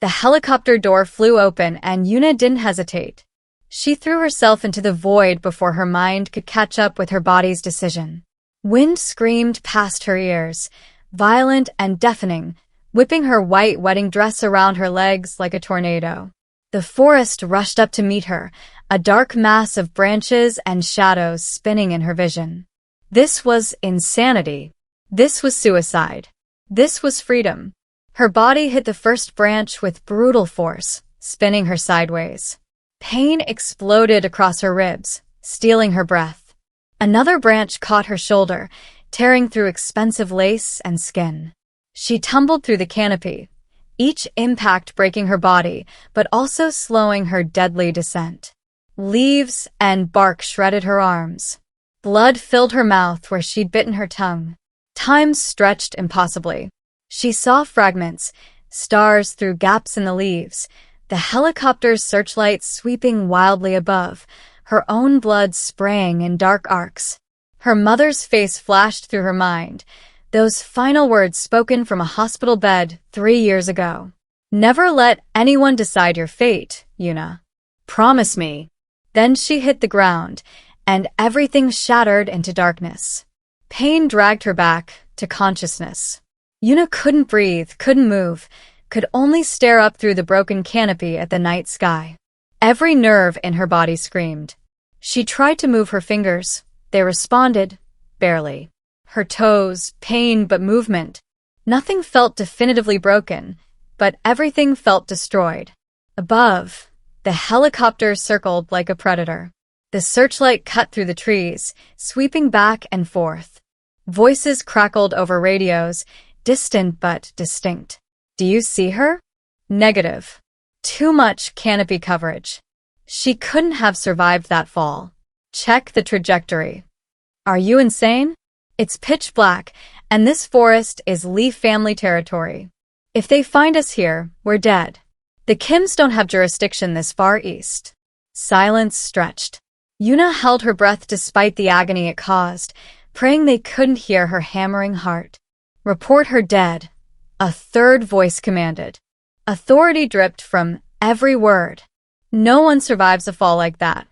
The helicopter door flew open and Yuna didn't hesitate. She threw herself into the void before her mind could catch up with her body's decision. Wind screamed past her ears, violent and deafening, whipping her white wedding dress around her legs like a tornado. The forest rushed up to meet her, a dark mass of branches and shadows spinning in her vision. This was insanity. This was suicide. This was freedom. Her body hit the first branch with brutal force, spinning her sideways. Pain exploded across her ribs, stealing her breath. Another branch caught her shoulder, tearing through expensive lace and skin. She tumbled through the canopy, each impact breaking her body, but also slowing her deadly descent. Leaves and bark shredded her arms. Blood filled her mouth where she'd bitten her tongue. Time stretched impossibly. She saw fragments, stars through gaps in the leaves, the helicopter's searchlight sweeping wildly above, her own blood spraying in dark arcs. Her mother's face flashed through her mind, those final words spoken from a hospital bed 3 years ago. "Never let anyone decide your fate, Yuna. Promise me." Then she hit the ground, and everything shattered into darkness. Pain dragged her back to consciousness. Yuna couldn't breathe, couldn't move, could only stare up through the broken canopy at the night sky. Every nerve in her body screamed. She tried to move her fingers. They responded, barely. Her toes, pain but movement. Nothing felt definitively broken, but everything felt destroyed. Above, the helicopter circled like a predator. The searchlight cut through the trees, sweeping back and forth. Voices crackled over radios, distant but distinct. "Do you see her?" Negative. Too much canopy coverage. She couldn't have survived that fall. Check the trajectory. Are you insane? It's pitch black, and this forest is Lee family territory. If they find us here, we're dead. The Kims don't have jurisdiction this far east. Silence stretched. Yuna held her breath despite the agony it caused, praying they couldn't hear her hammering heart. "Report her dead," a third voice commanded. Authority dripped from every word. No one survives a fall like that.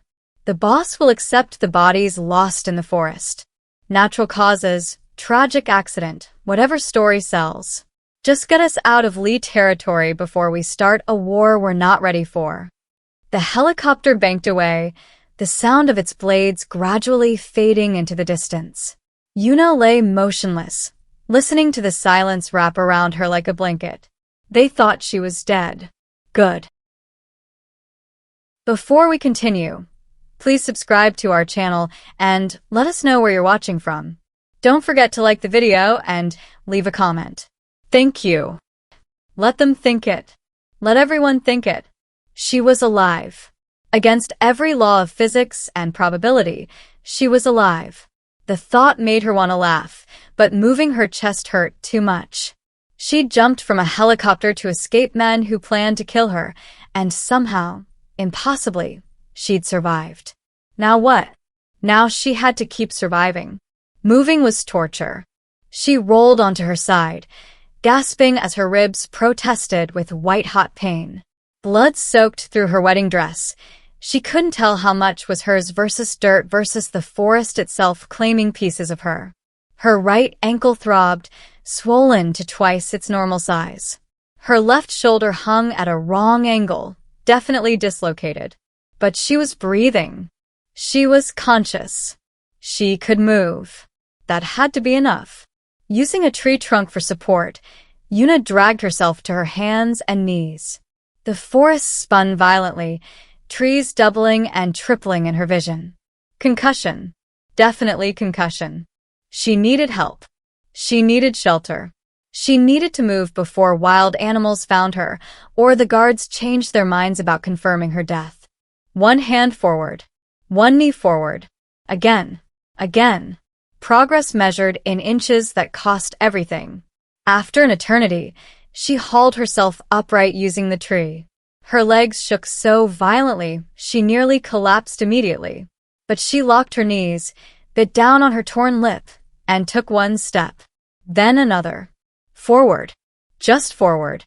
The boss will accept the bodies lost in the forest. Natural causes, tragic accident, whatever story sells. Just get us out of Lee territory before we start a war we're not ready for. The helicopter banked away, the sound of its blades gradually fading into the distance. Yuna lay motionless, listening to the silence wrap around her like a blanket. They thought she was dead. Good. Before we continue, please subscribe to our channel and let us know where you're watching from. Don't forget to like the video and leave a comment. Thank you. Let them think it. Let everyone think it. She was alive. Against every law of physics and probability, she was alive. The thought made her want to laugh, but moving her chest hurt too much. She'd jumped from a helicopter to escape men who planned to kill her, and somehow, impossibly, she'd survived. Now what? Now she had to keep surviving. Moving was torture. She rolled onto her side, gasping as her ribs protested with white-hot pain. Blood soaked through her wedding dress. She couldn't tell how much was hers versus dirt versus the forest itself claiming pieces of her. Her right ankle throbbed, swollen to twice its normal size. Her left shoulder hung at a wrong angle, definitely dislocated. But she was breathing. She was conscious. She could move. That had to be enough. Using a tree trunk for support, Yuna dragged herself to her hands and knees. The forest spun violently, trees doubling and tripling in her vision. Concussion. Definitely concussion. She needed help. She needed shelter. She needed to move before wild animals found her, or the guards changed their minds about confirming her death. One hand forward. One knee forward. Again. Again. Progress measured in inches that cost everything. After an eternity, she hauled herself upright using the tree. Her legs shook so violently, she nearly collapsed immediately. But she locked her knees, bit down on her torn lip, and took one step. Then another. Forward. Just forward.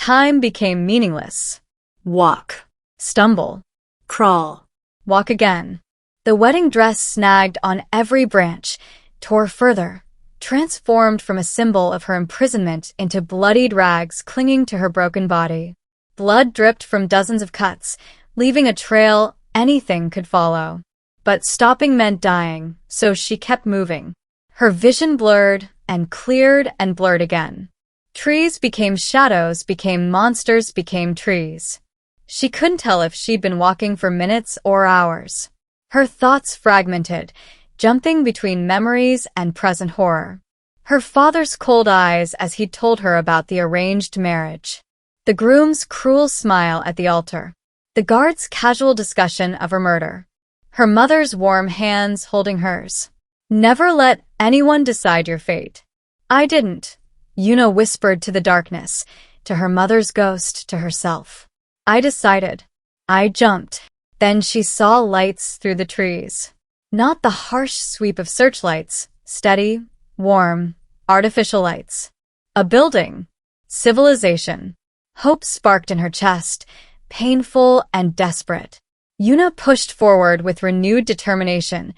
Time became meaningless. Walk. Stumble. Crawl. Walk again. The wedding dress snagged on every branch, tore further, transformed from a symbol of her imprisonment into bloodied rags clinging to her broken body. Blood dripped from dozens of cuts, leaving a trail anything could follow. But stopping meant dying, so she kept moving. Her vision blurred and cleared and blurred again. Trees became shadows, became monsters, became trees. She couldn't tell if she'd been walking for minutes or hours. Her thoughts fragmented, jumping between memories and present horror. Her father's cold eyes as he told her about the arranged marriage. The groom's cruel smile at the altar. The guard's casual discussion of her murder. Her mother's warm hands holding hers. Never let anyone decide your fate. I didn't, Yuna whispered to the darkness, to her mother's ghost, to herself. I decided. I jumped. Then she saw lights through the trees. Not the harsh sweep of searchlights, steady, warm, artificial lights. A building. Civilization. Hope sparked in her chest, painful and desperate. Yuna pushed forward with renewed determination,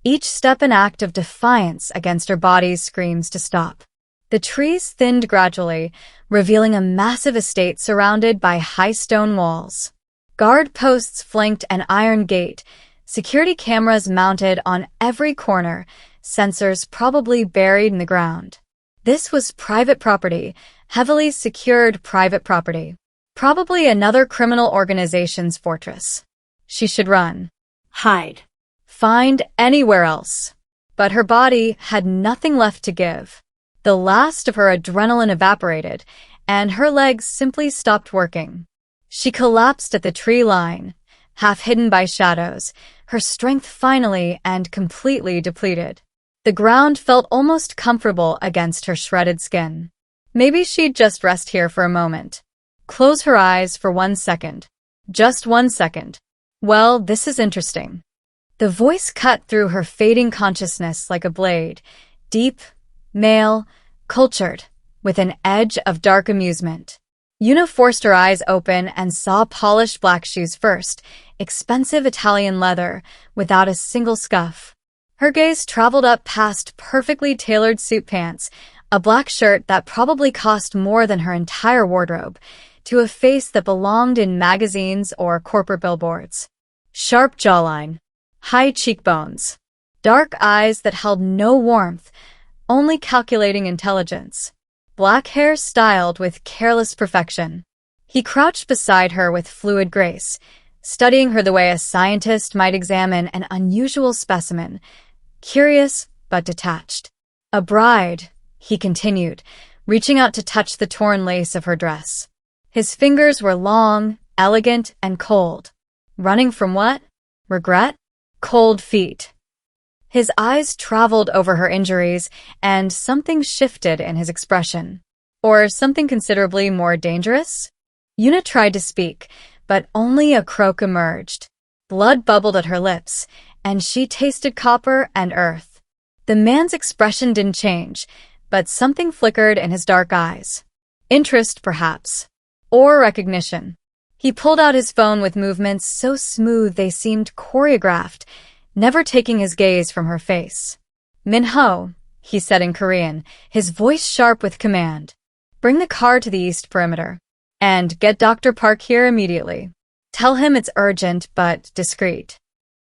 each step an act of defiance against her body's screams to stop. The trees thinned gradually, revealing a massive estate surrounded by high stone walls. Guard posts flanked an iron gate, security cameras mounted on every corner, sensors probably buried in the ground. This was private property, heavily secured private property. Probably another criminal organization's fortress. She should run. Hide. Find anywhere else. But her body had nothing left to give. The last of her adrenaline evaporated, and her legs simply stopped working. She collapsed at the tree line, half hidden by shadows, her strength finally and completely depleted. The ground felt almost comfortable against her shredded skin. Maybe she'd just rest here for a moment. Close her eyes for 1 second. Just 1 second. Well, this is interesting. The voice cut through her fading consciousness like a blade, deep, male, cultured, with an edge of dark amusement. Yuna forced her eyes open and saw polished black shoes first, expensive Italian leather, without a single scuff. Her gaze traveled up past perfectly tailored suit pants, a black shirt that probably cost more than her entire wardrobe, to a face that belonged in magazines or corporate billboards. Sharp jawline, high cheekbones, dark eyes that held no warmth, only calculating intelligence. Black hair styled with careless perfection. He crouched beside her with fluid grace, studying her the way a scientist might examine an unusual specimen, curious but detached. A bride, he continued, reaching out to touch the torn lace of her dress. His fingers were long, elegant, and cold. Running from what? Regret? Cold feet. His eyes traveled over her injuries, and something shifted in his expression. Or something considerably more dangerous? Yuna tried to speak, but only a croak emerged. Blood bubbled at her lips, and she tasted copper and earth. The man's expression didn't change, but something flickered in his dark eyes. Interest, perhaps. Or recognition. He pulled out his phone with movements so smooth they seemed choreographed, never taking his gaze from her face. "Min-ho," he said in Korean, his voice sharp with command. "Bring the car to the east perimeter. And get Dr. Park here immediately. Tell him it's urgent but discreet."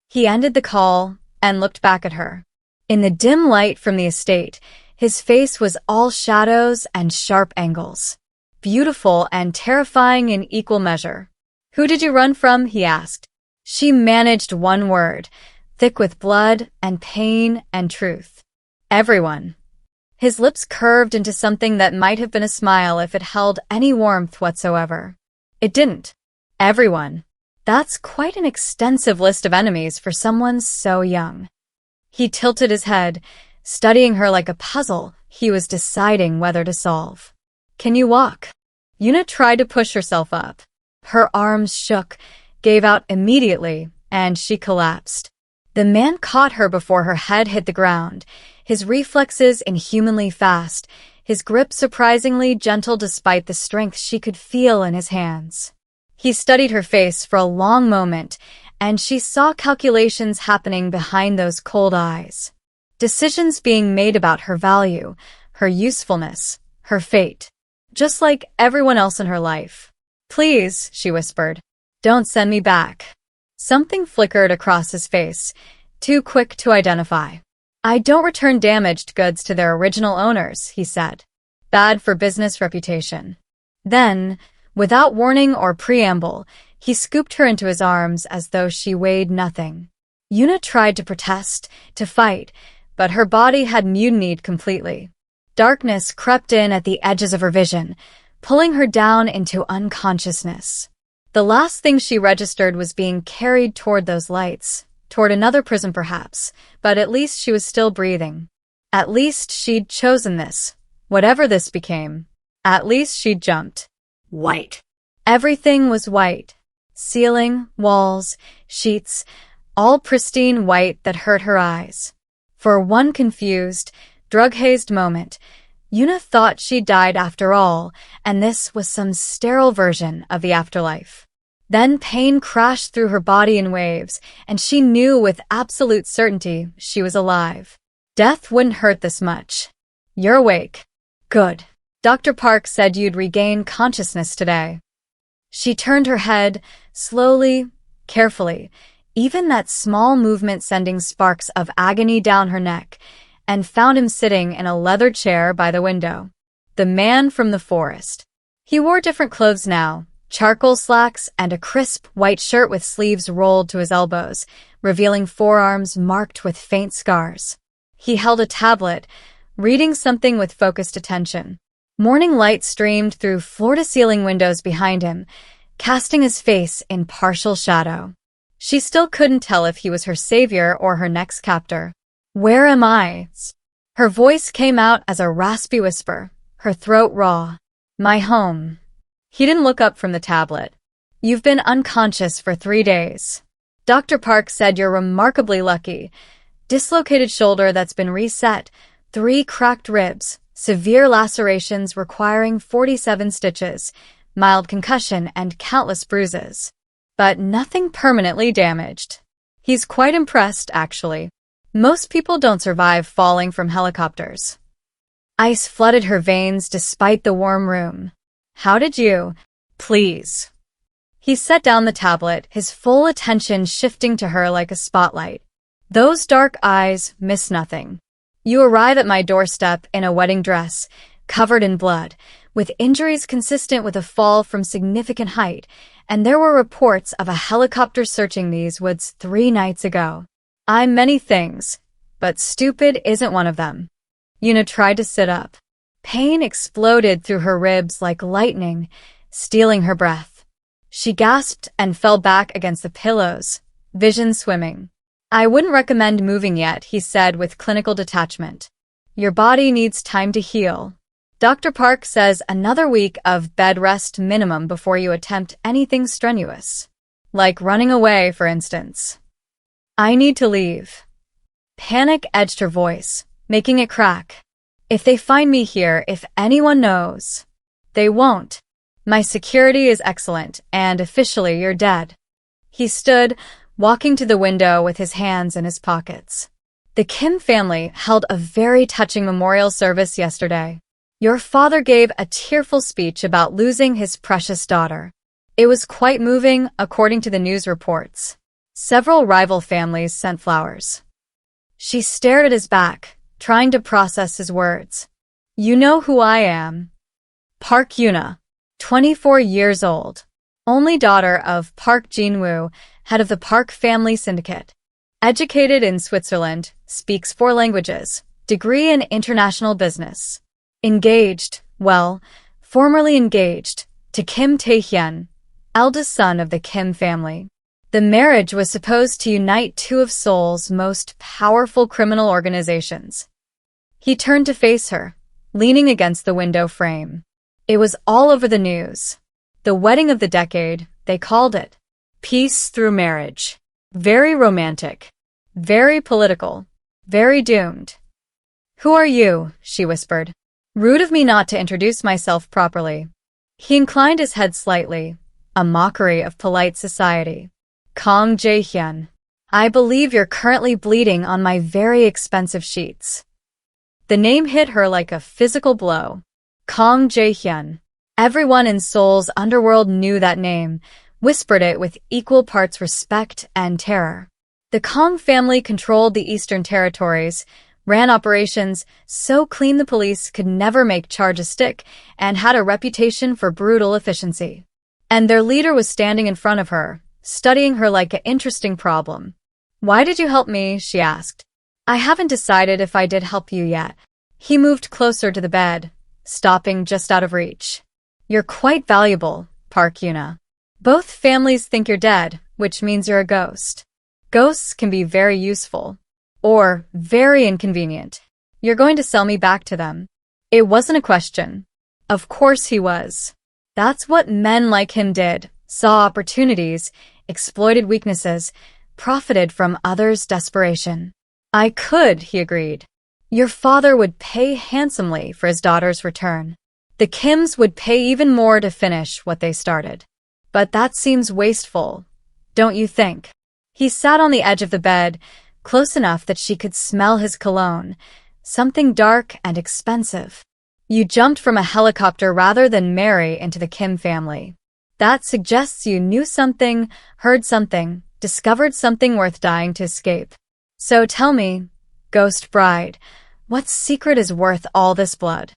He ended the call and looked back at her. In the dim light from the estate, his face was all shadows and sharp angles. Beautiful and terrifying in equal measure. "Who did you run from?" he asked. She managed one word, thick with blood and pain and truth. "Everyone." His lips curved into something that might have been a smile if it held any warmth whatsoever. It didn't. Everyone. That's quite an extensive list of enemies for someone so young. He tilted his head, studying her like a puzzle he was deciding whether to solve. "Can you walk?" Yuna tried to push herself up. Her arms shook, gave out immediately, and she collapsed. The man caught her before her head hit the ground, his reflexes inhumanly fast, his grip surprisingly gentle despite the strength she could feel in his hands. He studied her face for a long moment, and she saw calculations happening behind those cold eyes. Decisions being made about her value, her usefulness, her fate. Just like everyone else in her life. "Please," she whispered, "don't send me back." Something flickered across his face, too quick to identify. "I don't return damaged goods to their original owners," he said. "Bad for business reputation." Then, without warning or preamble, he scooped her into his arms as though she weighed nothing. Yuna tried to protest, to fight, but her body had mutinied completely. Darkness crept in at the edges of her vision, pulling her down into unconsciousness. The last thing she registered was being carried toward those lights, toward another prison perhaps, but at least she was still breathing. At least she'd chosen this, whatever this became. At least she'd jumped. White. Everything was white. Ceiling, walls, sheets, all pristine white that hurt her eyes. For one confused, drug-hazed moment, Yuna thought she died after all, and this was some sterile version of the afterlife. Then pain crashed through her body in waves, and she knew with absolute certainty she was alive. Death wouldn't hurt this much. "You're awake." "Good. Dr. Park said you'd regain consciousness today." She turned her head, slowly, carefully, even that small movement sending sparks of agony down her neck, and found him sitting in a leather chair by the window. The man from the forest. He wore different clothes now, charcoal slacks and a crisp white shirt with sleeves rolled to his elbows, revealing forearms marked with faint scars. He held a tablet, reading something with focused attention. Morning light streamed through floor-to-ceiling windows behind him, casting his face in partial shadow. She still couldn't tell if he was her savior or her next captor. "Where am I?" Her voice came out as a raspy whisper, her throat raw. "My home." He didn't look up from the tablet. "You've been unconscious for 3 days. Dr. Park said you're remarkably lucky. Dislocated shoulder that's been reset, 3 cracked ribs, severe lacerations requiring 47 stitches, mild concussion and countless bruises. But nothing permanently damaged." He's quite impressed, actually. Most people don't survive falling from helicopters. Ice flooded her veins despite the warm room. "How did you?" "Please." He set down the tablet, his full attention shifting to her like a spotlight. Those dark eyes miss nothing. "You arrive at my doorstep in a wedding dress, covered in blood, with injuries consistent with a fall from significant height, and there were reports of a helicopter searching these woods 3 nights ago. I'm many things, but stupid isn't one of them." Yuna tried to sit up. Pain exploded through her ribs like lightning, stealing her breath. She gasped and fell back against the pillows, vision swimming. "I wouldn't recommend moving yet," he said with clinical detachment. "Your body needs time to heal. Dr. Park says another week of bed rest minimum before you attempt anything strenuous. Like running away, for instance." "I need to leave." Panic edged her voice, making it crack. "If they find me here, if anyone knows." "They won't. My security is excellent, and officially you're dead." He stood, walking to the window with his hands in his pockets. "The Kim family held a very touching memorial service yesterday. Your father gave a tearful speech about losing his precious daughter. It was quite moving, according to the news reports. Several rival families sent flowers." She stared at his back, trying to process his words. "You know who I am. Park Yuna, 24 years old. Only daughter of Park Jin-woo, head of the Park family syndicate. Educated in Switzerland, speaks 4 languages, degree in international business. Engaged, well, formerly engaged, to Kim Tae-hyun, eldest son of the Kim family. The marriage was supposed to unite 2 of Seoul's most powerful criminal organizations." He turned to face her, leaning against the window frame. It was all over the news. The wedding of the decade, they called it. Peace through marriage. Very romantic. Very political. Very doomed. "Who are you?" she whispered. Rude of me not to introduce myself properly. He inclined his head slightly, a mockery of polite society. Kong Jian. I believe you're currently bleeding on my very expensive sheets. The name hit her like a physical blow. Kong Jian. Everyone in Seoul's underworld knew that name, whispered it with equal parts respect and terror. The Kong family controlled the Eastern Territories, ran operations so clean the police could never make charges stick, and had a reputation for brutal efficiency. And their leader was standing in front of her, studying her like an interesting problem. Why did you help me? She asked. I haven't decided if I did help you yet. He moved closer to the bed, stopping just out of reach. You're quite valuable, Park Yuna. Both families think you're dead, which means you're a ghost. Ghosts can be very useful. Or very inconvenient. You're going to sell me back to them. It wasn't a question. Of course he was. That's what men like him did. Saw opportunities, exploited weaknesses, profited from others' desperation. I could, he agreed. Your father would pay handsomely for his daughter's return. The Kims would pay even more to finish what they started. But that seems wasteful, don't you think? He sat on the edge of the bed, close enough that she could smell his cologne, something dark and expensive. You jumped from a helicopter rather than marry into the Kim family. That suggests you knew something, heard something, discovered something worth dying to escape. So tell me, Ghost Bride, what secret is worth all this blood?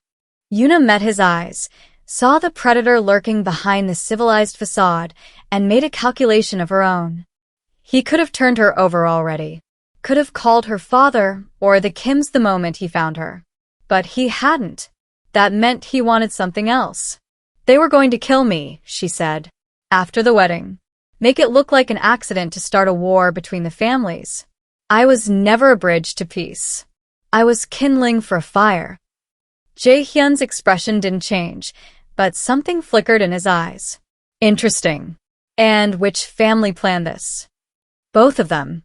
Yuna met his eyes, saw the predator lurking behind the civilized facade, and made a calculation of her own. He could have turned her over already. Could have called her father or the Kims the moment he found her. But he hadn't. That meant he wanted something else. They were going to kill me, she said. After the wedding. Make it look like an accident to start a war between the families. I was never a bridge to peace. I was kindling for a fire. Jae-hyun's expression didn't change, but something flickered in his eyes. Interesting. And which family planned this? Both of them.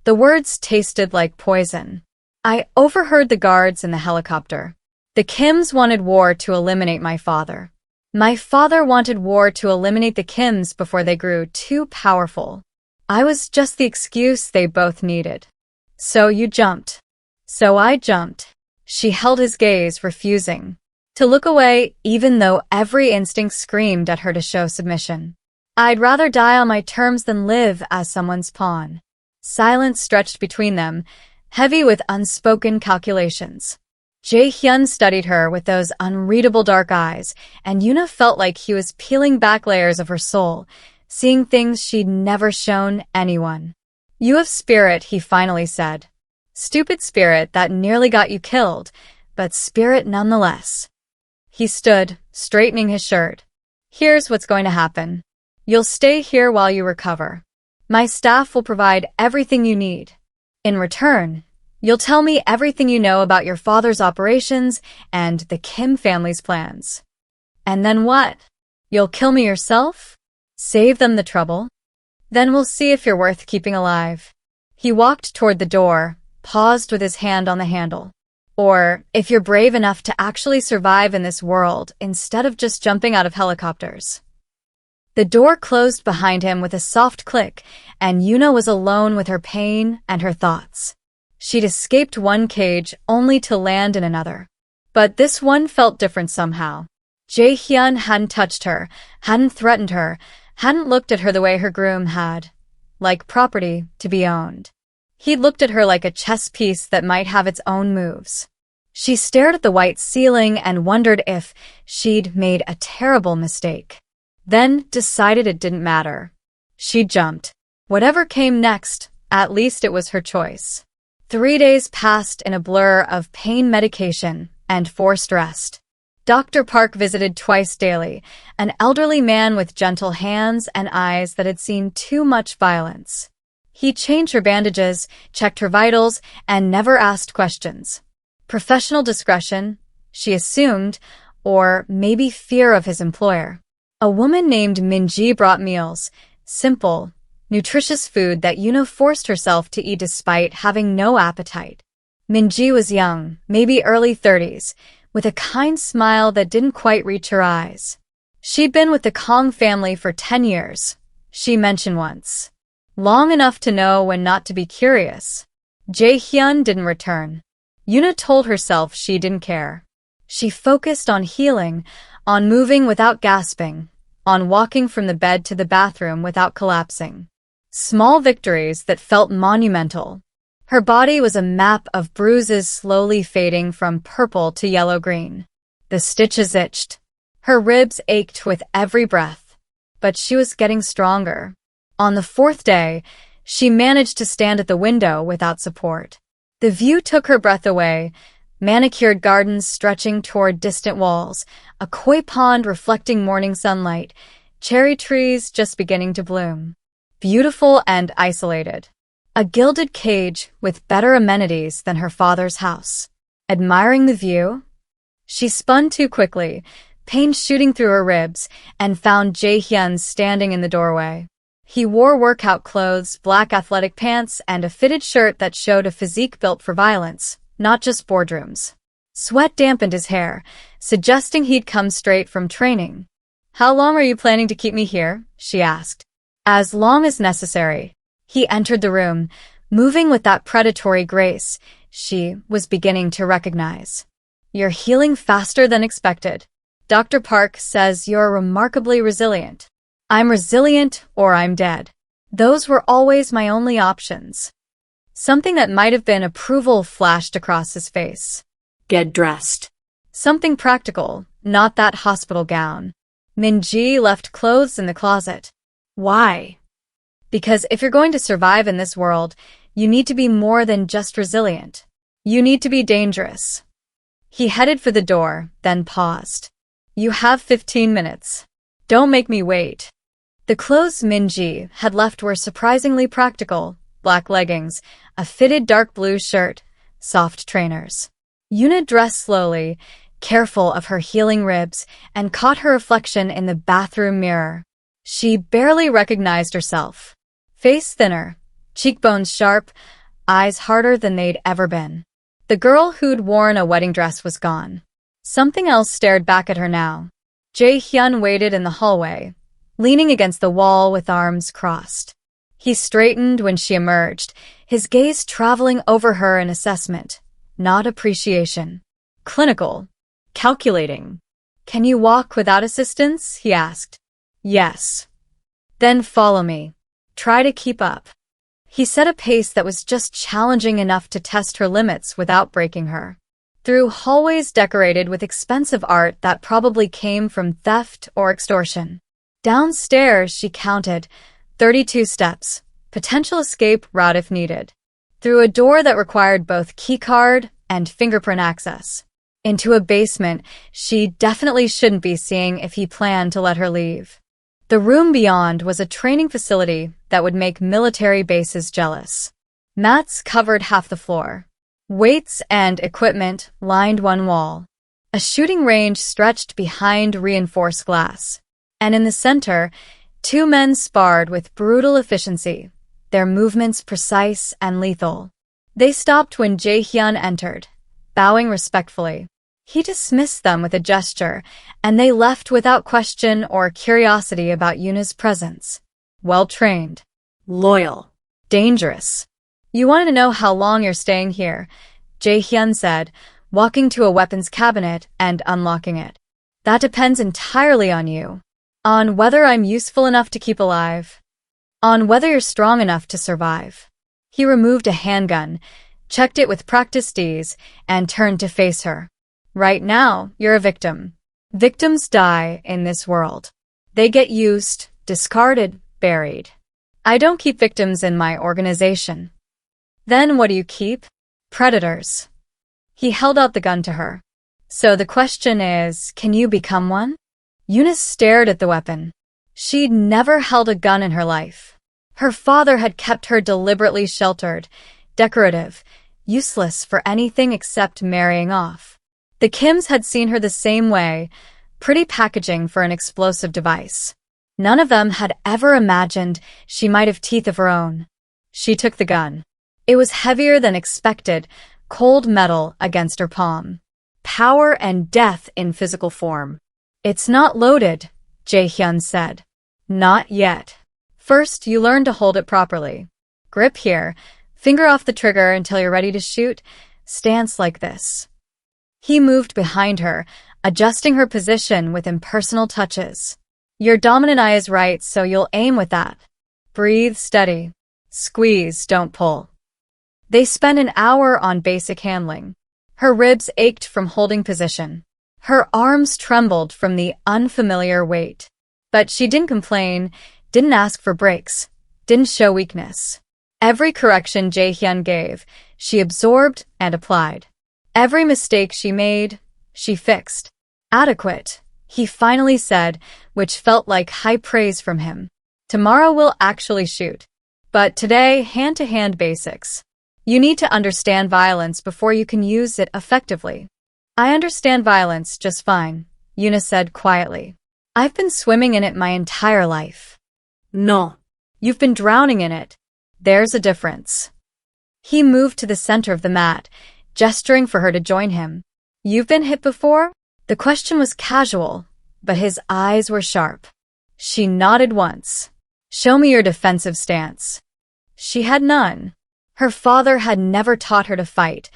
The words tasted like poison. I overheard the guards in the helicopter. The Kims wanted war to eliminate my father. My father wanted war to eliminate the Kims before they grew too powerful. I was just the excuse they both needed. So you jumped. So I jumped. She held his gaze, refusing to look away, even though every instinct screamed at her to show submission. I'd rather die on my terms than live as someone's pawn. Silence stretched between them, heavy with unspoken calculations. Jae-hyun studied her with those unreadable dark eyes, and Yuna felt like he was peeling back layers of her soul, seeing things she'd never shown anyone. You have spirit, he finally said. Stupid spirit that nearly got you killed, but spirit nonetheless. He stood, straightening his shirt. Here's what's going to happen. You'll stay here while you recover. My staff will provide everything you need. In return, you'll tell me everything you know about your father's operations and the Kim family's plans. And then what? You'll kill me yourself? Save them the trouble? Then we'll see if you're worth keeping alive. He walked toward the door, paused with his hand on the handle. Or if you're brave enough to actually survive in this world instead of just jumping out of helicopters. The door closed behind him with a soft click, and Yuna was alone with her pain and her thoughts. She'd escaped one cage only to land in another. But this one felt different somehow. Jae-hyun hadn't touched her, hadn't threatened her, hadn't looked at her the way her groom had. Like property to be owned. He'd looked at her like a chess piece that might have its own moves. She stared at the white ceiling and wondered if she'd made a terrible mistake. Then decided it didn't matter. She jumped. Whatever came next, at least it was her choice. 3 days passed in a blur of pain medication and forced rest. Dr. Park visited twice daily, an elderly man with gentle hands and eyes that had seen too much violence. He changed her bandages, checked her vitals, and never asked questions. Professional discretion, she assumed, or maybe fear of his employer. A woman named Minji brought meals, simple, nutritious food that Yuna forced herself to eat despite having no appetite. Minji was young, maybe early 30s, with a kind smile that didn't quite reach her eyes. She'd been with the Kong family for 10 years, she mentioned once. Long enough to know when not to be curious. Jae-hyun didn't return. Yuna told herself she didn't care. She focused on healing, on moving without gasping, on walking from the bed to the bathroom without collapsing. Small victories that felt monumental. Her body was a map of bruises slowly fading from purple to yellow-green. The stitches itched. Her ribs ached with every breath. But she was getting stronger. On the 4th day, she managed to stand at the window without support. The view took her breath away, manicured gardens stretching toward distant walls, a koi pond reflecting morning sunlight, cherry trees just beginning to bloom. Beautiful and isolated. A gilded cage with better amenities than her father's house. Admiring the view? She spun too quickly, pain shooting through her ribs, and found Jae-hyun standing in the doorway. He wore workout clothes, black athletic pants, and a fitted shirt that showed a physique built for violence, not just boardrooms. Sweat dampened his hair, suggesting he'd come straight from training. "How long are you planning to keep me here?" she asked. "As long as necessary." He entered the room, moving with that predatory grace she was beginning to recognize. "You're healing faster than expected. Dr. Park says you're remarkably resilient." "I'm resilient or I'm dead. Those were always my only options." Something that might have been approval flashed across his face. Get dressed. Something practical, not that hospital gown. Min-ji left clothes in the closet. Why? Because if you're going to survive in this world, you need to be more than just resilient. You need to be dangerous. He headed for the door, then paused. "You have 15 minutes. Don't make me wait." The clothes Min-ji had left were surprisingly practical: black leggings, a fitted dark blue shirt, soft trainers. Yuna dressed slowly, careful of her healing ribs, and caught her reflection in the bathroom mirror. She barely recognized herself. Face thinner, cheekbones sharp, eyes harder than they'd ever been. The girl who'd worn a wedding dress was gone. Something else stared back at her now. Jae-hyun waited in the hallway, leaning against the wall with arms crossed. He straightened when she emerged, his gaze traveling over her in assessment, not appreciation. Clinical. Calculating. "Can you walk without assistance?" he asked. "Yes." "Then follow me. Try to keep up." He set a pace that was just challenging enough to test her limits without breaking her. Through hallways decorated with expensive art that probably came from theft or extortion. Downstairs, she counted 32 steps, potential escape route if needed. Through a door that required both keycard and fingerprint access. Into a basement she definitely shouldn't be seeing if he planned to let her leave. The room beyond was a training facility that would make military bases jealous. Mats covered half the floor. Weights and equipment lined one wall. A shooting range stretched behind reinforced glass. And in the center, 2 men sparred with brutal efficiency, their movements precise and lethal. They stopped when Jae-hyun entered, bowing respectfully. He dismissed them with a gesture, and they left without question or curiosity about Yuna's presence. Well-trained. Loyal. Dangerous. "You want to know how long you're staying here," Jae-hyun said, walking to a weapons cabinet and unlocking it. "That depends entirely on you. On whether I'm useful enough to keep alive. On whether you're strong enough to survive." He removed a handgun, checked it with practiced ease, and turned to face her. "Right now, you're a victim. Victims die in this world. They get used, discarded, buried. I don't keep victims in my organization." "Then what do you keep?" "Predators." He held out the gun to her. "So the question is, can you become one?" Yuna stared at the weapon. She'd never held a gun in her life. Her father had kept her deliberately sheltered, decorative, useless for anything except marrying off. The Kims had seen her the same way, pretty packaging for an explosive device. None of them had ever imagined she might have teeth of her own. She took the gun. It was heavier than expected, cold metal against her palm. power and death in physical form. It's not loaded, Jae-hyun said. Not yet. First, you learn to hold it properly. Grip here, finger off the trigger until you're ready to shoot, stance like this. He moved behind her, adjusting her position with impersonal touches. Your dominant eye is right, so you'll aim with that. Breathe steady. Squeeze, don't pull. They spent an hour on basic handling. Her ribs ached from holding position. Her arms trembled from the unfamiliar weight. But she didn't complain, didn't ask for breaks, didn't show weakness. Every correction Jae-hyun gave, she absorbed and applied. Every mistake she made, she fixed. Adequate, he finally said, which felt like high praise from him. Tomorrow we'll actually shoot. But today, hand-to-hand basics. You need to understand violence before you can use it effectively. I understand violence just fine, Yuna said quietly. I've been swimming in it my entire life. No. You've been drowning in it. There's a difference. He moved to the center of the mat, gesturing for her to join him. You've been hit before? The question was casual, but his eyes were sharp. She nodded once. Show me your defensive stance. She had none. Her father had never taught her to fight,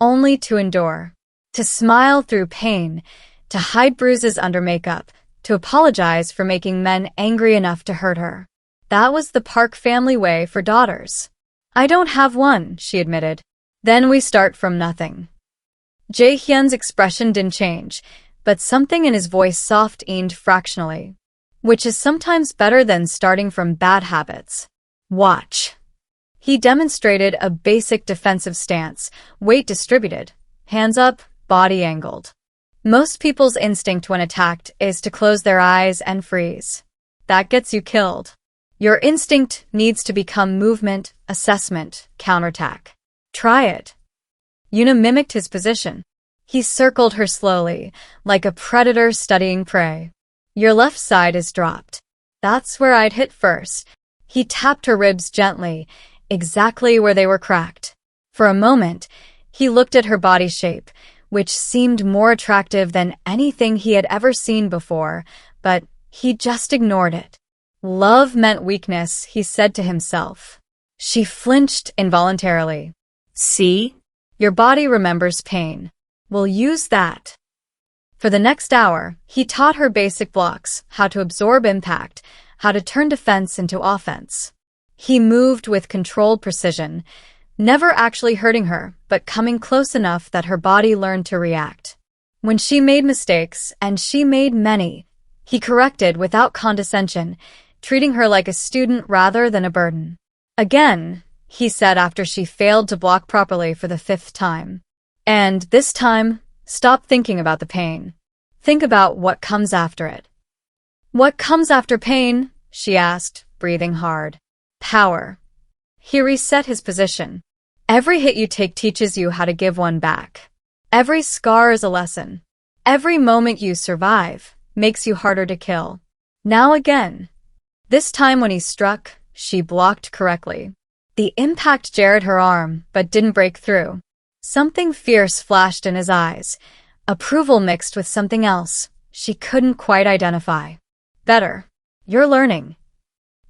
only to endure, to smile through pain, to hide bruises under makeup, to apologize for making men angry enough to hurt her. That was the Park family way for daughters. I don't have one, she admitted. Then we start from nothing. Jae-hyun's expression didn't change, but something in his voice softened fractionally, which is sometimes better than starting from bad habits. Watch. He demonstrated a basic defensive stance, weight distributed, hands up, body angled. Most people's instinct when attacked is to close their eyes and freeze. That gets you killed. Your instinct needs to become movement, assessment, counterattack. Try it. Yuna mimicked his position. He circled her slowly, like a predator studying prey. Your left side is dropped. That's where I'd hit first. He tapped her ribs gently, exactly where they were cracked. For a moment, he looked at her body shape, which seemed more attractive than anything he had ever seen before, but he just ignored it. Love meant weakness, he said to himself. She flinched involuntarily. See? Your body remembers pain. We'll use that. For the next hour, he taught her basic blocks, how to absorb impact, how to turn defense into offense. He moved with controlled precision, never actually hurting her, but coming close enough that her body learned to react. When she made mistakes, and she made many, he corrected without condescension, treating her like a student rather than a burden. Again, he said after she failed to block properly for the 5th time. And this time, stop thinking about the pain. Think about what comes after it. What comes after pain? She asked, breathing hard. Power. He reset his position. Every hit you take teaches you how to give one back. Every scar is a lesson. Every moment you survive makes you harder to kill. Now again. This time when he struck, she blocked correctly. The impact jarred her arm, but didn't break through. Something fierce flashed in his eyes, approval mixed with something else she couldn't quite identify. Better. You're learning.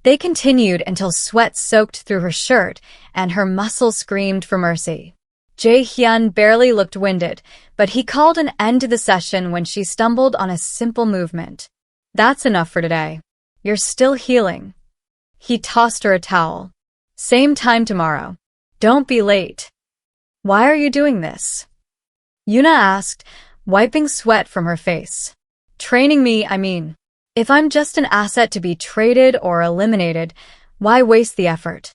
They continued until sweat soaked through her shirt and her muscles screamed for mercy. Jae-hyun barely looked winded, but he called an end to the session when she stumbled on a simple movement. That's enough for today. You're still healing. He tossed her a towel. Same time tomorrow. Don't be late. Why are you doing this? Yuna asked, wiping sweat from her face. Training me, I mean. If I'm just an asset to be traded or eliminated, why waste the effort?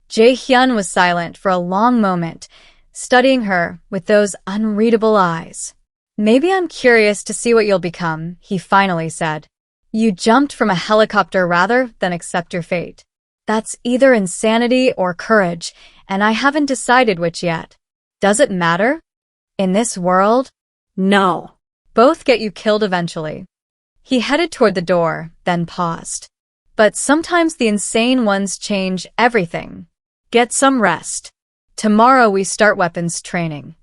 Jae-hyun was silent for a long moment, studying her with those unreadable eyes. Maybe I'm curious to see what you'll become, he finally said. You jumped from a helicopter rather than accept your fate. That's either insanity or courage, and I haven't decided which yet. Does it matter? In this world? No. Both get you killed eventually. He headed toward the door, then paused. But sometimes the insane ones change everything. Get some rest. Tomorrow we start weapons training.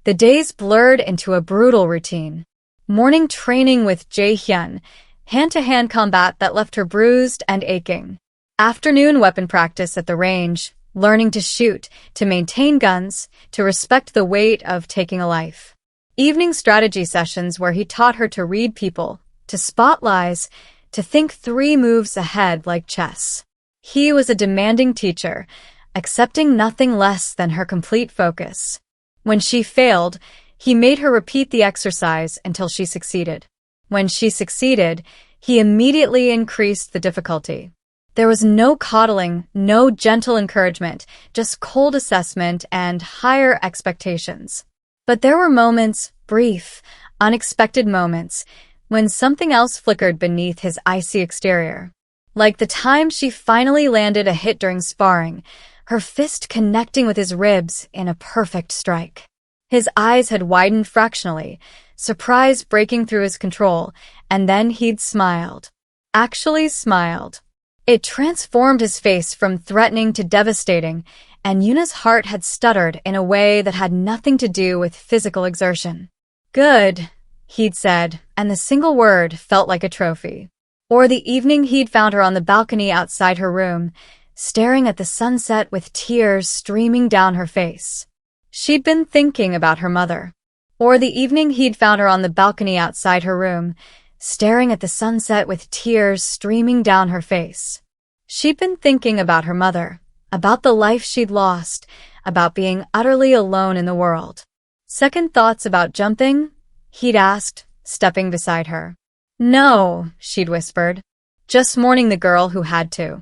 The days blurred into a brutal routine. Morning training with Jae-hyun, hand-to-hand combat that left her bruised and aching. Afternoon weapon practice at the range, learning to shoot, to maintain guns, to respect the weight of taking a life. Evening strategy sessions where he taught her to read people, to spot lies, to think 3 moves ahead like chess. He was a demanding teacher, accepting nothing less than her complete focus. When she failed, he made her repeat the exercise until she succeeded. When she succeeded, he immediately increased the difficulty. There was no coddling, no gentle encouragement, just cold assessment and higher expectations. But there were moments, brief, unexpected moments, when something else flickered beneath his icy exterior. Like the time she finally landed a hit during sparring, her fist connecting with his ribs in a perfect strike. His eyes had widened fractionally, surprise breaking through his control, and then he'd smiled. Actually smiled. It transformed his face from threatening to devastating, and Yuna's heart had stuttered in a way that had nothing to do with physical exertion. Good, he'd said, and the single word felt like a trophy. Or the evening he'd found her on the balcony outside her room, staring at the sunset with tears streaming down her face. She'd been thinking about her mother. Or the evening he'd found her on the balcony outside her room, staring at the sunset with tears streaming down her face. She'd been thinking about her mother, about the life she'd lost, about being utterly alone in the world. Second thoughts about jumping? He'd asked, stepping beside her. No, she'd whispered. Just mourning the girl who had to.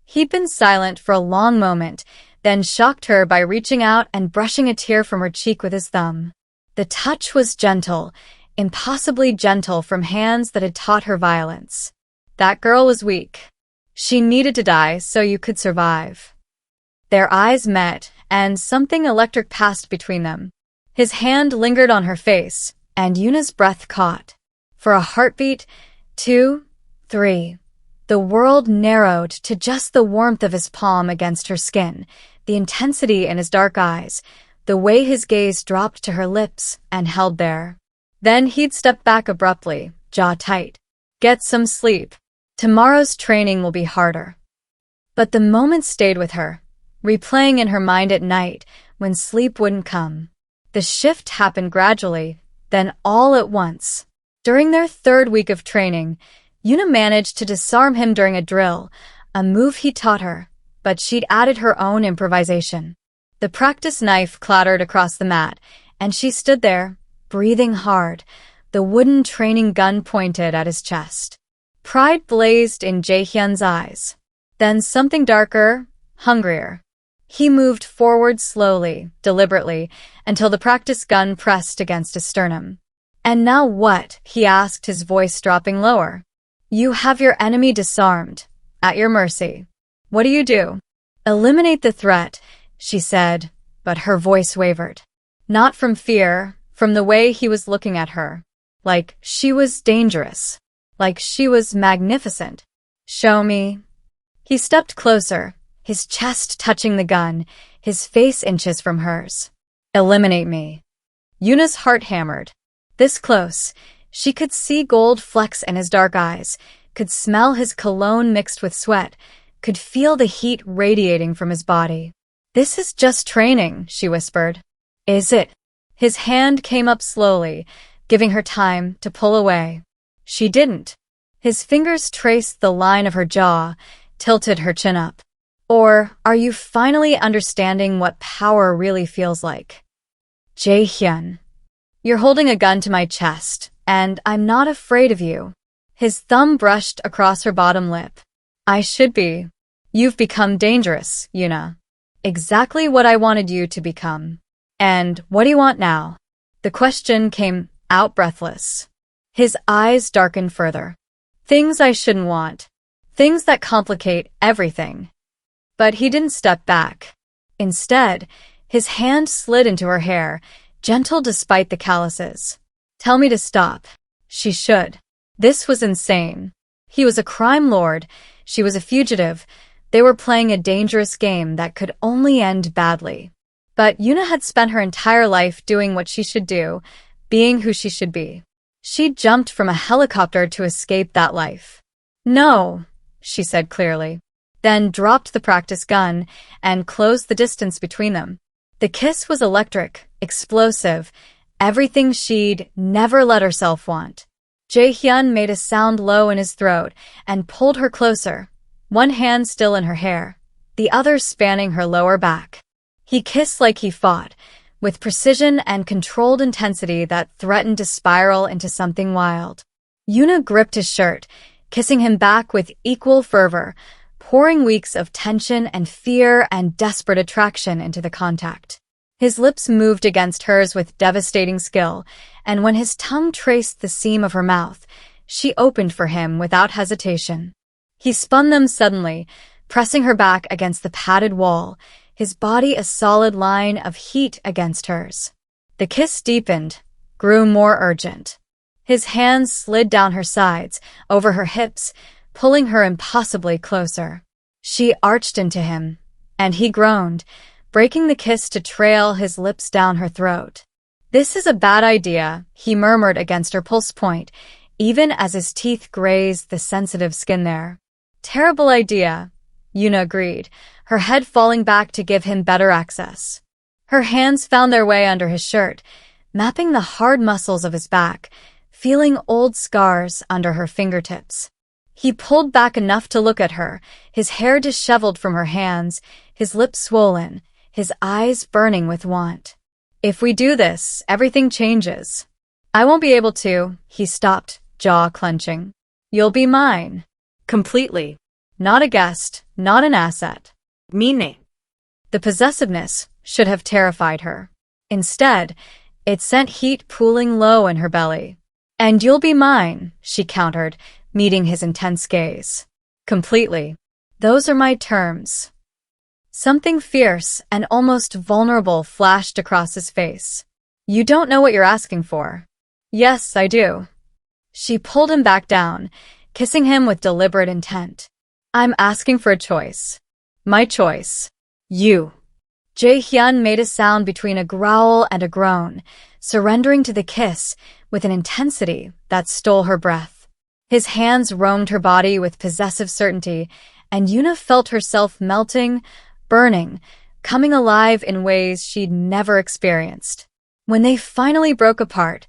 He'd been silent for a long moment, then shocked her by reaching out and brushing a tear from her cheek with his thumb. The touch was gentle, impossibly gentle from hands that had taught her violence. That girl was weak. She needed to die so you could survive. Their eyes met, and something electric passed between them. His hand lingered on her face, and Yuna's breath caught. For a heartbeat, 2, 3. The world narrowed to just the warmth of his palm against her skin, the intensity in his dark eyes, the way his gaze dropped to her lips and held there. Then he'd step back abruptly, jaw tight. Get some sleep. Tomorrow's training will be harder. But the moment stayed with her, replaying in her mind at night when sleep wouldn't come. The shift happened gradually, then all at once. During their 3rd week of training, Yuna managed to disarm him during a drill, a move he taught her, but she'd added her own improvisation. The practice knife clattered across the mat, and she stood there, breathing hard, the wooden training gun pointed at his chest. Pride blazed in Jae-hyun's eyes. Then something darker, hungrier. He moved forward slowly, deliberately, until the practice gun pressed against his sternum. And now what? He asked, his voice dropping lower. You have your enemy disarmed, at your mercy. What do you do? Eliminate the threat, she said, but her voice wavered. Not from fear, from the way he was looking at her. Like she was dangerous. Like she was magnificent. Show me. He stepped closer, his chest touching the gun, his face inches from hers. Eliminate me. Yuna's heart hammered. This close, she could see gold flecks in his dark eyes, could smell his cologne mixed with sweat, could feel the heat radiating from his body. This is just training, she whispered. Is it? His hand came up slowly, giving her time to pull away. She didn't. His fingers traced the line of her jaw, tilted her chin up. Or, are you finally understanding what power really feels like? Jae-hyun. You're holding a gun to my chest, and I'm not afraid of you. His thumb brushed across her bottom lip. I should be. You've become dangerous, Yuna. Exactly what I wanted you to become. And what do you want now? The question came out breathless. His eyes darkened further. Things I shouldn't want. Things that complicate everything. But he didn't step back. Instead, his hand slid into her hair, gentle despite the calluses. Tell me to stop. She should. This was insane. He was a crime lord. She was a fugitive. They were playing a dangerous game that could only end badly. But Yuna had spent her entire life doing what she should do, being who she should be. She jumped from a helicopter to escape that life. "No," she said clearly, then dropped the practice gun and closed the distance between them. The kiss was electric, explosive, everything she'd never let herself want. Jae-hyun made a sound low in his throat and pulled her closer, one hand still in her hair, the other spanning her lower back. He kissed like he fought, with precision and controlled intensity that threatened to spiral into something wild. Yuna gripped his shirt, kissing him back with equal fervor, pouring weeks of tension and fear and desperate attraction into the contact. His lips moved against hers with devastating skill, and when his tongue traced the seam of her mouth, she opened for him without hesitation. He spun them suddenly, pressing her back against the padded wall, his body a solid line of heat against hers. The kiss deepened, grew more urgent. His hands slid down her sides, over her hips, pulling her impossibly closer. She arched into him, and he groaned, breaking the kiss to trail his lips down her throat. "This is a bad idea," he murmured against her pulse point, even as his teeth grazed the sensitive skin there. "Terrible idea," Yuna agreed, her head falling back to give him better access. Her hands found their way under his shirt, mapping the hard muscles of his back, feeling old scars under her fingertips. He pulled back enough to look at her, his hair disheveled from her hands, his lips swollen, his eyes burning with want. "If we do this, everything changes." "I won't be able to," he stopped, jaw clenching. "You'll be mine." Completely. Not a guest, not an asset. Meaning. The possessiveness should have terrified her. Instead, it sent heat pooling low in her belly. "And you'll be mine," she countered, meeting his intense gaze. "Completely. Those are my terms." Something fierce and almost vulnerable flashed across his face. "You don't know what you're asking for." "Yes, I do." She pulled him back down, kissing him with deliberate intent. "I'm asking for a choice." "My choice." "You." Jae-hyun made a sound between a growl and a groan, surrendering to the kiss with an intensity that stole her breath. His hands roamed her body with possessive certainty, and Yuna felt herself melting, burning, coming alive in ways she'd never experienced. When they finally broke apart,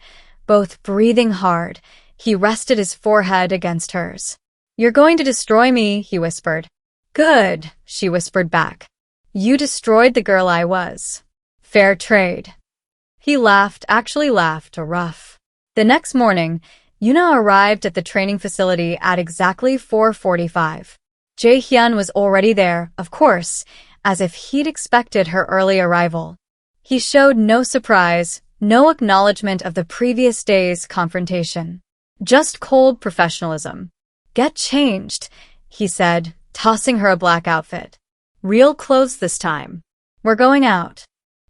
both breathing hard, he rested his forehead against hers. "You're going to destroy me," he whispered. "Good," she whispered back. "You destroyed the girl I was. Fair trade." He laughed, actually laughed, rough. The next morning, Yuna arrived at the training facility at exactly 4:45. Jae-hyun was already there, of course, as if he'd expected her early arrival. He showed no surprise, no acknowledgement of the previous day's confrontation. Just cold professionalism. "Get changed," he said, tossing her a black outfit. "Real clothes this time. We're going out."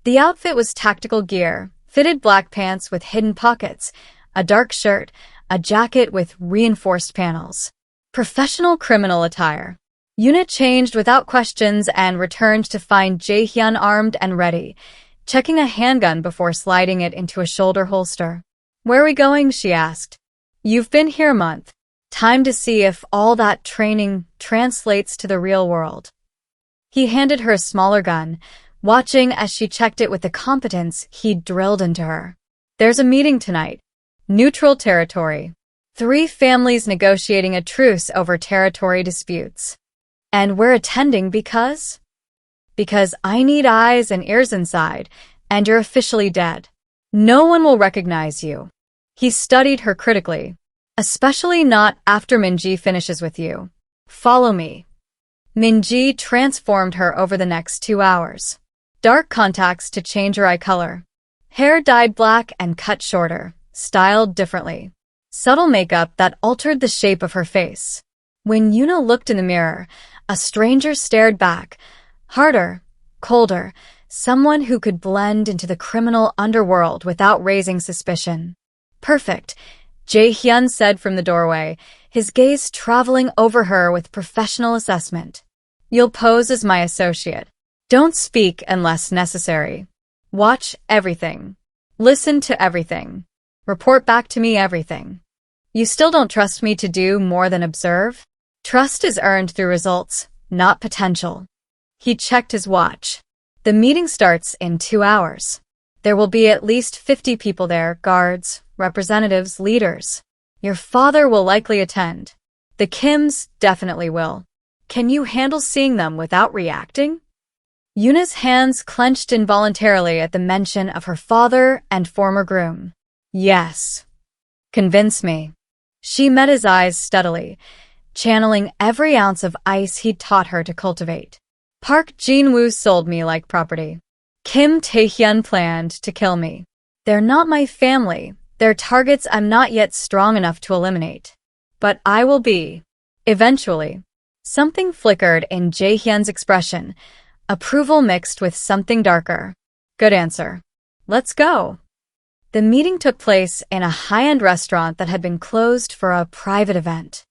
The outfit was tactical gear, fitted black pants with hidden pockets, a dark shirt, a jacket with reinforced panels. Professional criminal attire. Yuna changed without questions and returned to find Jae-hyun armed and ready, checking a handgun before sliding it into a shoulder holster. "Where are we going?" she asked. "You've been here a month. Time to see if all that training translates to the real world." He handed her a smaller gun, watching as she checked it with the competence he'd drilled into her. "There's a meeting tonight. Neutral territory. 3 families negotiating a truce over territory disputes. And we're attending because I need eyes and ears inside, and you're officially dead. No one will recognize you." He studied her critically. "Especially not after Minji finishes with you. Follow me." Minji transformed her over the next 2 hours. Dark contacts to change her eye color. Hair dyed black and cut shorter, styled differently. Subtle makeup that altered the shape of her face. When Yuna looked in the mirror, a stranger stared back, harder, colder, someone who could blend into the criminal underworld without raising suspicion. "Perfect," Jae-hyun said from the doorway, his gaze traveling over her with professional assessment. "You'll pose as my associate. Don't speak unless necessary. Watch everything. Listen to everything. Report back to me everything. You still don't trust me to do more than observe? Trust is earned through results, not potential. He checked his watch. The meeting starts in 2 hours. There will be at least 50 people there, guards, representatives, leaders. Your father will likely attend. The Kims definitely will. Can you handle seeing them without reacting? Yuna's hands clenched involuntarily at the mention of her father and former groom. Yes. Convince me. She met his eyes steadily, channeling every ounce of ice he'd taught her to cultivate. Park Jin-woo sold me like property. Kim Tae-hyun planned to kill me. They're not my family. They're targets I'm not yet strong enough to eliminate. But I will be. Eventually. Something flickered in Jae-hyun's expression, approval mixed with something darker. Good answer. Let's go. The meeting took place in a high-end restaurant that had been closed for a private event.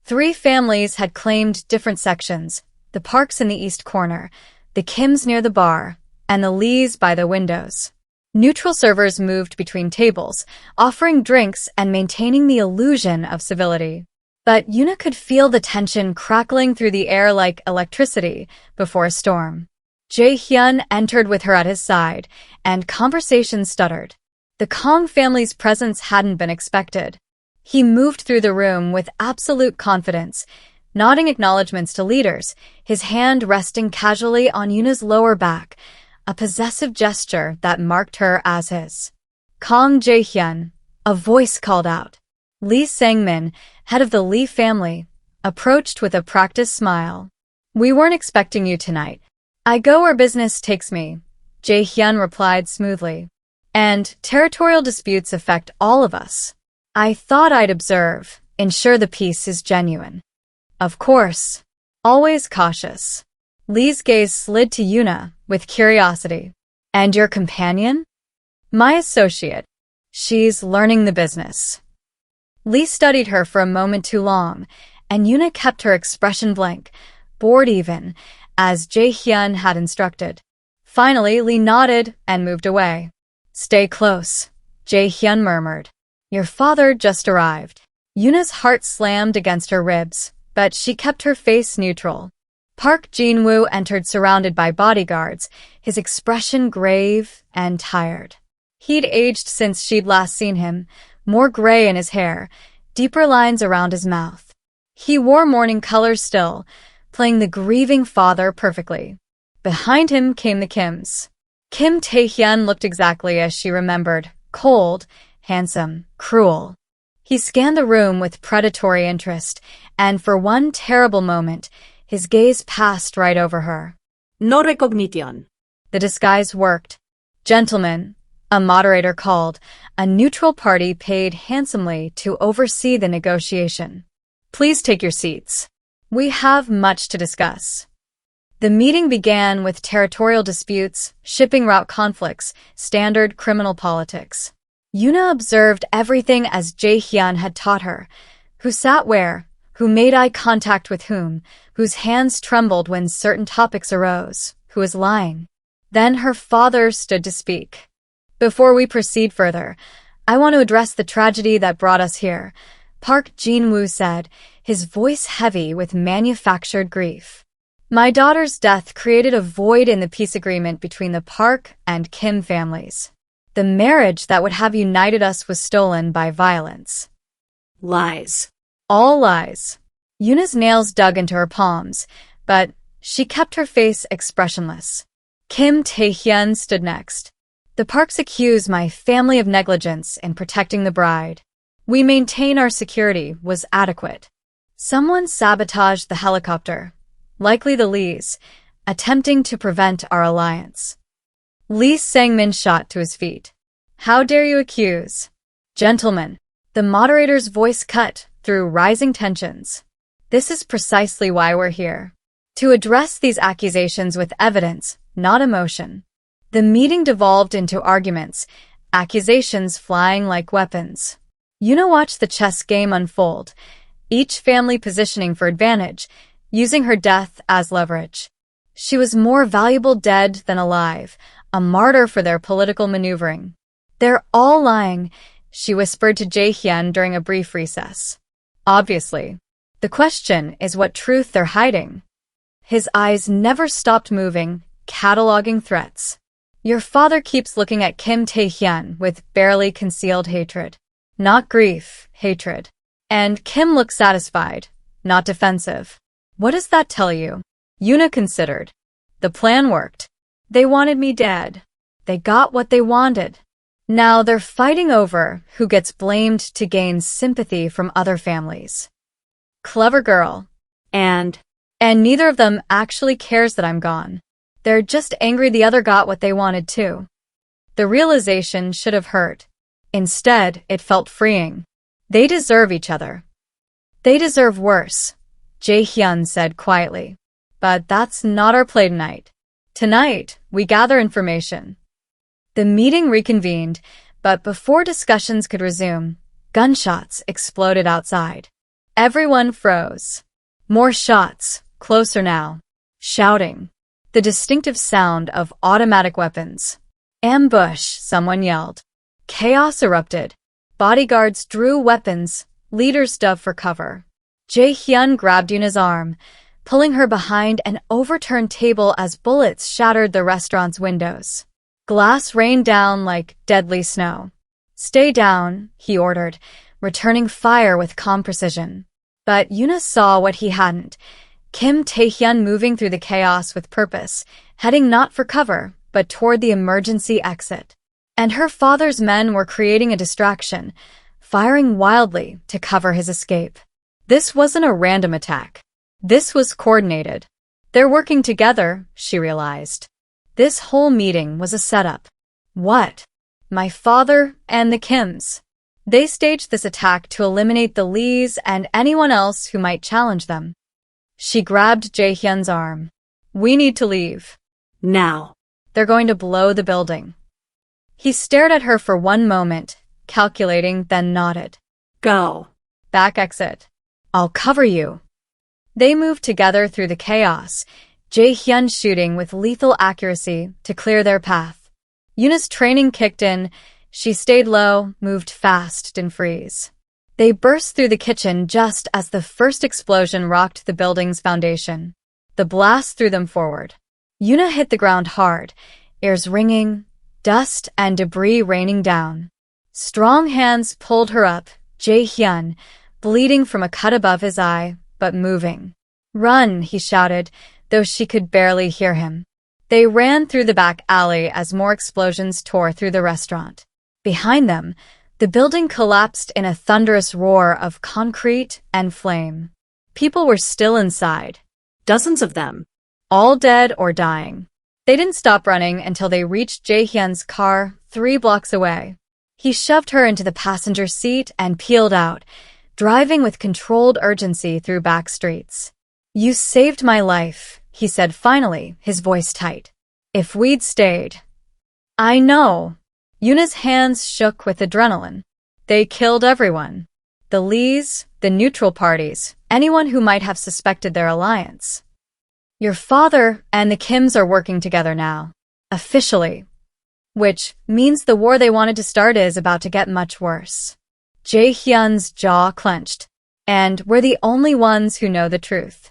3 families had claimed different sections, the Parks in the east corner, the Kims near the bar, and the Lees by the windows. Neutral servers moved between tables, offering drinks and maintaining the illusion of civility. But Yuna could feel the tension crackling through the air like electricity before a storm. Jae-hyun entered with her at his side, and conversation stuttered. The Kong family's presence hadn't been expected. He moved through the room with absolute confidence, nodding acknowledgments to leaders, his hand resting casually on Yuna's lower back, a possessive gesture that marked her as his. Kong Jae-hyun, a voice called out. Lee Sang-min, head of the Lee family, approached with a practiced smile. We weren't expecting you tonight. I go where business takes me, Jae-hyun replied smoothly. And territorial disputes affect all of us. I thought I'd observe, ensure the peace is genuine. Of course. Always cautious. Lee's gaze slid to Yuna with curiosity. And your companion? My associate. She's learning the business. Lee studied her for a moment too long, and Yuna kept her expression blank, bored even, as Jae-hyun had instructed. Finally, Lee nodded and moved away. Stay close, Jae-hyun murmured. Your father just arrived. Yuna's heart slammed against her ribs, but she kept her face neutral. Park Jin-woo entered surrounded by bodyguards, his expression grave and tired. He'd aged since she'd last seen him, more gray in his hair, deeper lines around his mouth. He wore mourning colors still, playing the grieving father perfectly. Behind him came the Kims. Kim Tae-hyun looked exactly as she remembered, cold, handsome, cruel. He scanned the room with predatory interest, and for one terrible moment, his gaze passed right over her. No recognition. The disguise worked. Gentlemen, a moderator called, a neutral party paid handsomely to oversee the negotiation. Please take your seats. We have much to discuss. The meeting began with territorial disputes, shipping route conflicts, standard criminal politics. Yuna observed everything as Jae-hyun had taught her. Who sat where, who made eye contact with whom, whose hands trembled when certain topics arose, who was lying. Then her father stood to speak. Before we proceed further, I want to address the tragedy that brought us here, Park Jin-woo said, his voice heavy with manufactured grief. My daughter's death created a void in the peace agreement between the Park and Kim families. The marriage that would have united us was stolen by violence. Lies. All lies. Yuna's nails dug into her palms, but she kept her face expressionless. Kim Tae-hyun stood next. The Parks accuse my family of negligence in protecting the bride. We maintain our security was adequate. Someone sabotaged the helicopter, likely the Lees, attempting to prevent our alliance. Lee Sang-min shot to his feet. How dare you accuse? Gentlemen, the moderator's voice cut through rising tensions. This is precisely why we're here. To address these accusations with evidence, not emotion. The meeting devolved into arguments, accusations flying like weapons. Yuna watched the chess game unfold, each family positioning for advantage, using her death as leverage. She was more valuable dead than alive, a martyr for their political maneuvering. They're all lying, she whispered to Jae-hyun during a brief recess. Obviously. The question is what truth they're hiding. His eyes never stopped moving, cataloging threats. Your father keeps looking at Kim Tae-hyun with barely concealed hatred. Not grief, hatred. And Kim looks satisfied, not defensive. What does that tell you? Yuna considered. The plan worked. They wanted me dead. They got what they wanted. Now they're fighting over who gets blamed to gain sympathy from other families. Clever girl. And neither of them actually cares that I'm gone. They're just angry the other got what they wanted too. The realization should have hurt. Instead, it felt freeing. They deserve each other. They deserve worse, Jae-hyun said quietly. But that's not our play tonight. Tonight, we gather information. The meeting reconvened, but before discussions could resume, gunshots exploded outside. Everyone froze. More shots, closer now. Shouting. The distinctive sound of automatic weapons. Ambush, someone yelled. Chaos erupted. Bodyguards drew weapons, leaders dove for cover. Jae-hyun grabbed Yuna's arm, pulling her behind an overturned table as bullets shattered the restaurant's windows. Glass rained down like deadly snow. Stay down, he ordered, returning fire with calm precision. But Yuna saw what he hadn't. Kim Tae-hyun moving through the chaos with purpose, heading not for cover, but toward the emergency exit. And her father's men were creating a distraction, firing wildly to cover his escape. This wasn't a random attack. This was coordinated. They're working together, she realized. This whole meeting was a setup. What? My father and the Kims. They staged this attack to eliminate the Lees and anyone else who might challenge them. She grabbed Jae-hyun's arm. We need to leave. Now. They're going to blow the building. He stared at her for one moment, calculating, then nodded. Go. Back exit. I'll cover you. They moved together through the chaos, Jae-hyun shooting with lethal accuracy to clear their path. Yuna's training kicked in. She stayed low, moved fast, didn't freeze. They burst through the kitchen just as the first explosion rocked the building's foundation. The blast threw them forward. Yuna hit the ground hard, ears ringing, dust and debris raining down. Strong hands pulled her up, Jae-hyun, bleeding from a cut above his eye, but moving. Run, he shouted, though she could barely hear him. They ran through the back alley as more explosions tore through the restaurant. Behind them, the building collapsed in a thunderous roar of concrete and flame. People were still inside. Dozens of them. All dead or dying. They didn't stop running until they reached Jae-hyun's car 3 blocks away. He shoved her into the passenger seat and peeled out, driving with controlled urgency through back streets. You saved my life, he said finally, his voice tight. If we'd stayed. I know. Yuna's hands shook with adrenaline. They killed everyone. The Lees, the neutral parties, anyone who might have suspected their alliance. Your father and the Kims are working together now. Officially. Which means the war they wanted to start is about to get much worse. Jae-hyun's jaw clenched. And we're the only ones who know the truth.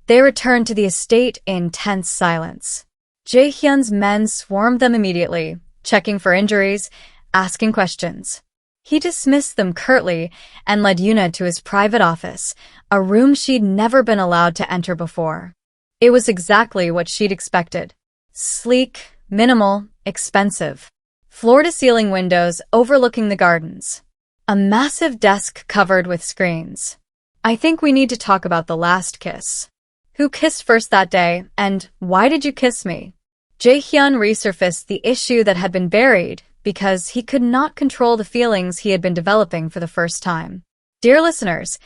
They returned to the estate in tense silence. Jae-hyun's men swarmed them immediately, checking for injuries, asking questions. He dismissed them curtly and led Yuna to his private office, a room she'd never been allowed to enter before. It was exactly what she'd expected. Sleek, minimal, expensive. Floor-to-ceiling windows overlooking the gardens. A massive desk covered with screens. I think we need to talk about the last kiss. Who kissed first that day, and why did you kiss me? Jae-hyun resurfaced the issue that had been buried because he could not control the feelings he had been developing for the first time. Dear listeners,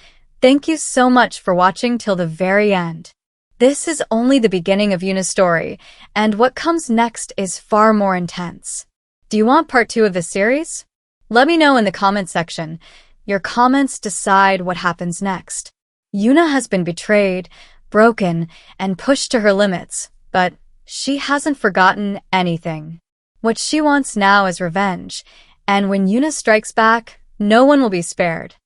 thank you so much for watching till the very end. This is only the beginning of Yuna's story, and what comes next is far more intense. Do you want part 2 of this series? Let me know in the comments section. Your comments decide what happens next. Yuna has been betrayed, broken, and pushed to her limits, but she hasn't forgotten anything. What she wants now is revenge, and when Yuna strikes back, no one will be spared.